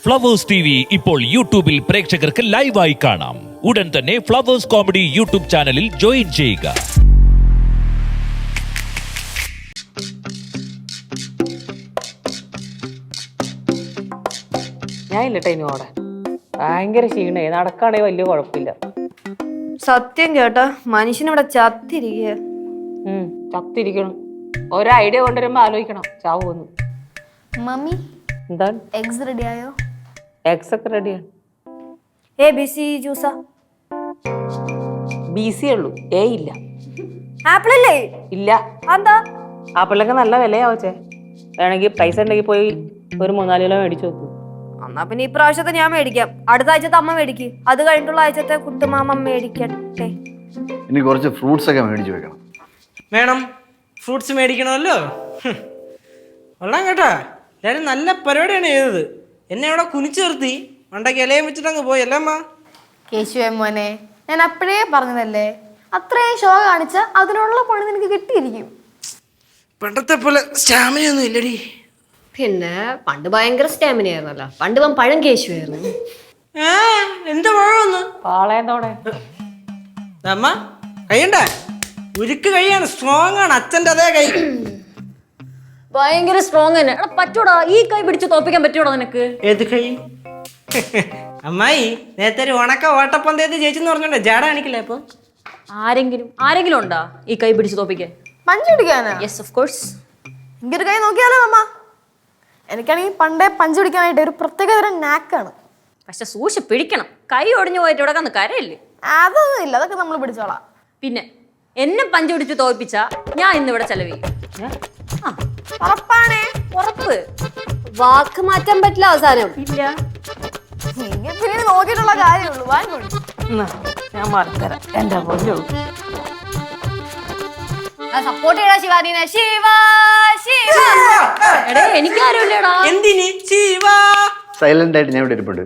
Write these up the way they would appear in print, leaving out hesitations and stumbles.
Flowers TV ഇപ്പോൾ യൂട്യൂബിൽ പ്രേക്ഷകർക്ക് ലൈവായി കാണാം. ഉടൻ തന്നെ ഫ്ലവേഴ്സ് കോമഡി യൂട്യൂബ് ചാനലിൽ ജോയിൻ ചെയ്യുക. ഞാൻ ഇല്ലട്ടെ ഇനോടെ ഭയങ്കര ക്ഷീണേ, നടക്കാണെങ്കിൽ വലിയ കുഴപ്പമില്ല. സത്യം കേട്ടോ, മനുഷ്യനിവിടെ ചത്തിരിക്കുക. ചത്തിരിക്കണം. ഓരോ ഐഡിയ കൊണ്ടുവരുമ്പോ ആലോചിക്കണം ചാവൂന്ന്. മമ്മി എന്താണ് എഗ്സ് റെഡി ആയോ? എഗ്സ് ഒക്കെ റെഡിയാണ്. ABC ജ്യൂസാ? BC ഉള്ളൂ, A ഇല്ല. ആപ്പിൾ അല്ലേ? ഇല്ല. എന്താ? ആപ്പിളൊക്കെ നല്ല വിലയാവച്ചേ. വേണമെങ്കിൽ പൈസ ഉണ്ടെങ്കിൽ പോയി ഒരു 3-4 കിലോ മേടിച്ചു നോക്കൂ. എന്നാ പിന്നെ ഈ പ്രാവശ്യത്തെ ഞാൻ മേടിക്കാം. അടുത്ത ആഴ്ചത്തെ അമ്മ മേടിക്ക്. അത് കഴിഞ്ഞിട്ടുള്ള ആഴ്ചത്തെ കുട്ടുമാമ മേടിക്കട്ടെ. ഇനി കുറച്ച് ഫ്രൂട്ട്സ് ഒക്കെ മേടിച്ചു വെക്കണം. വേണം, ഫ്രൂട്ട്സ് മേടിക്കണമല്ലോ. കൊള്ളാം കേട്ടാ, എല്ലാവരും നല്ല പരിപാടിയാണ് ചെയ്തത്. എന്നെ അവിടെ കുനിച്ചു നിർത്തി മണ്ടയ്ക്ക് ഇലയും വെച്ചിട്ട് അങ്ങ് പോയി അല്ലേ അമ്മ? കേശുവേ മോനെ, ഞാൻ അപ്പോഴേ പറഞ്ഞതല്ലേ, അത്രയും ഷോ കാണിച്ച അതിനുള്ള പണി നിനക്ക് കിട്ടിയിരിക്കും. പണ്ടത്തെ പോലെ സ്റ്റാമിനയൊന്നും ഇല്ലടി. പിന്നെ പണ്ട് ഭയങ്കര സ്റ്റാമിന ആയിരുന്നല്ലോ. പണ്ട് പഴം കേശുവായിരുന്നു. എന്താ പഴമൊന്ന് പാളയത്തോടെ അമ്മ കൈയുണ്ടേ? ഉരുക്ക് കൈയാണ്, സ്ട്രോങ് ആണ്. അച്ഛൻ്റെ അതേ കൈ ഭയങ്കര സ്ട്രോങ് തന്നെ. എടാ പറ്റൂടാ, ഈ കൈ പിടിച്ച് തോപ്പിക്കാൻ പറ്റൂടാ നിനക്ക്? ഏത് കൈ? അമ്മായി നേരത്തെ ഒരു ഉണക്ക ഓട്ടപ്പന്തയത്ത് ജയിച്ചെന്ന് പറഞ്ഞോണ്ടേ ജാട കാണിക്കില്ല. അപ്പൊ ആരെങ്കിലും ഉണ്ടാ ഈ കൈ പിടിച്ച് തോപ്പിക്കാൻ? പഞ്ച് പിടിക്കാനാ? Yes of course. എനിക്കൊരു കൈ നോക്കിയാലോ അമ്മ? എനിക്കാണെങ്കിൽ പണ്ടേ പഞ്ച് പിടിക്കാനായിട്ട് ഒരു പ്രത്യേകതരം നാക്കാണ്. പക്ഷെ സൂക്ഷിച്ച് പിടിക്കണം. കൈ ഒടിഞ്ഞു പോയിട്ട് ഇവിടെ കന്ന് കരയില്ലേ? അതൊന്നും ഇല്ല, അതൊക്കെ നമ്മൾ പിടിച്ചോളാം. പിന്നെ എന്നെ പഞ്ച് പിടിച്ച് തോൽപ്പിച്ച ഞാൻ ഇന്നിവിടെ ചെലവ് ചെയ്യും. ഉറപ്പാണേ? ഉറപ്പ്. വാക്ക് മാറ്റാൻ പറ്റില്ല അവസാനം. ഇല്ല. നിങ്ങൾ പിന്നെ നോക്കിയിട്ടുള്ള കാര്യമുള്ളൂ. വാങ്ങോളൂ. ഞാൻ മറത്തരാം. എന്റെ പൊന്നു സപ്പോർട്ട് ചെയ്യടാ ശിവാനീനെ. ശിവ ശിവ. എടേ എനിക്കാരുമില്ലടാ. എന്തിന് ശിവാ? സൈലന്റ് ആയിട്ട് ഞാൻ ഇവിടെ ഇരിപ്പുണ്ട്.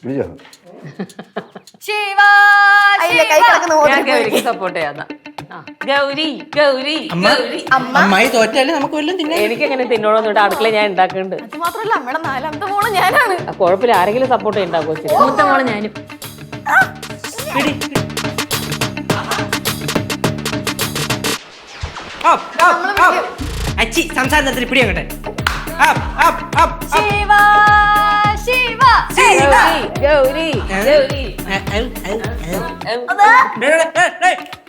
വിളിച്ചോ? ശിവ കൈ കിടക്കുന്ന സപ്പോർട്ട് ചെയ്യാന്ന ഗൗരി ഗൗരി അമ്മായി തോറ്റാലും നമുക്ക് വല്ലതും തിന്നാം. എനിക്കെങ്ങനെ തിന്നോളൊന്നും അടുക്കള ഞാൻ ഉണ്ടാക്കുന്നുണ്ട്. അത് മാത്രല്ല, അമ്മയുടെ 4ാമത്തെ മോള് ഞാനാണ്. കുഴപ്പമില്ല, ആരെങ്കിലും സപ്പോർട്ട് ഉണ്ടാകുമോ? മൂത്ത മോളെ ഞാനും. അച്ചി സംസാരത്തിൽ പിടി അങ്ങട്ടെ. ശിവ ശിവ. ഗൗരി ഗൗരി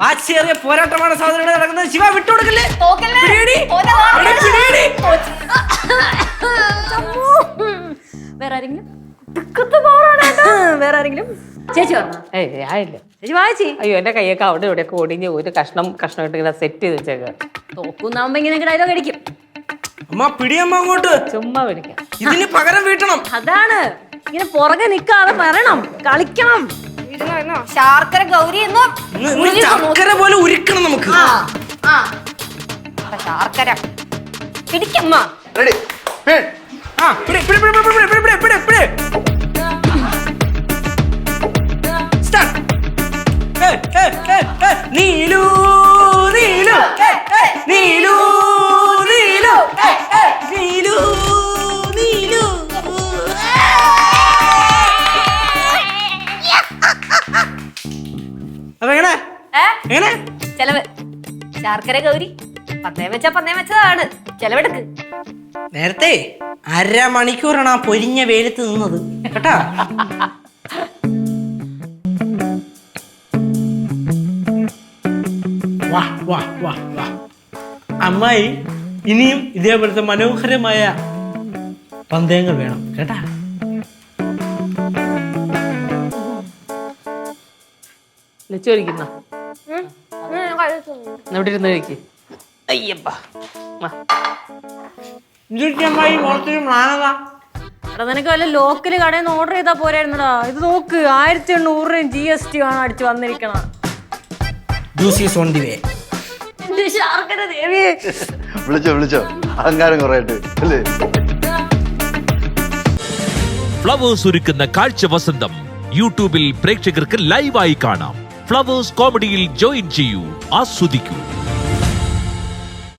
ആശ്ചര്യ പോരാട്ടമാണ് സഹോദരൻ നടക്കുന്നത്. ശിവ വിട്ടുകൊടുക്കല്ലേ. വേറെ ആരെങ്കിലും? വേറെ ആരെങ്കിലും? ചേച്ചി പറഞ്ഞ ആയില്ല. ചേച്ചി വായിച്ചി. അയ്യോ, എന്റെ കൈയൊക്കെ അവിടെ ഇവിടെയൊക്കെ ഒടിഞ്ഞ് ഒരു കഷ്ണമായിട്ട് ഇങ്ങനെ സെറ്റ് ചെയ്ത് വെച്ചേക്ക. തോക്കുന്നാവുമ്പോ ഇങ്ങനെ ഡയലോഗ് അടിക്കും. അമ്മ പിടിയമ്മ അങ്ങോട്ട്. ചുമ്മാ പിടിക്കാം. ഇതിന് പകരം വീട്ടണം. അതാണ്, ഇങ്ങനെ പുറകെ നിക്കാതെ വരണം, കളിക്കണം. ശാർക്കര ഗൗരി എന്നും ചക്കര പോലെ ഉരുക്കണം നമുക്ക്. ശാർക്കര പിടിക്കമ്മ. റെഡി. നീലു നീലു നീലു നീലു നീലു നീലു. അപ്പൊ എങ്ങനെ എങ്ങനെ ചെലവ്? ശാർക്കര ഗൗരി പന്നയം വെച്ചതാണ്. ചെലവെടുക്ക്. നേരത്തെ 1/2 മണിക്കൂറാണ് ആ പൊരിഞ്ഞ വെയിലത്ത് നിന്നത് കേട്ടാ. വാ വാ വാ വാ. അമ്മായി ഇനിയും ഇതേപോലത്തെ മനോഹരമായ പന്തയങ്ങൾ വേണം കേട്ടാ. ചോദിക്കുന്ന ഇവിടെ ഇരുന്ന് കഴിക്ക്. അയ്യപ്പാ. അമ്മായി ഓർത്തിരി മാനതാ. എടാ നിനക്ക് വല്ല ലോക്കല് കടയിൽ നിന്ന് ഓർഡർ ചെയ്താ പോരായിരുന്നടാ. ഇത് നോക്ക്, 1800 GST ആണ് അടിച്ചു വന്നിരിക്കണ. ജ്യൂസീസ് ഓൺ ദി വേ. ശാർക്കര ദേവി. വിളിച്ചോ അഹങ്കാരം കുറയായിട്ട് അല്ലേ? ഫ്ലവേഴ്സ് ഒരുക്കുന്ന കാഴ്ച വസന്തം യൂട്യൂബിൽ പ്രേക്ഷകർക്ക് ലൈവായി കാണാം. ഫ്ലവേഴ്സ് കോമഡിയിൽ ജോയിൻ ചെയ്യൂ, ആസ്വദിക്കൂ.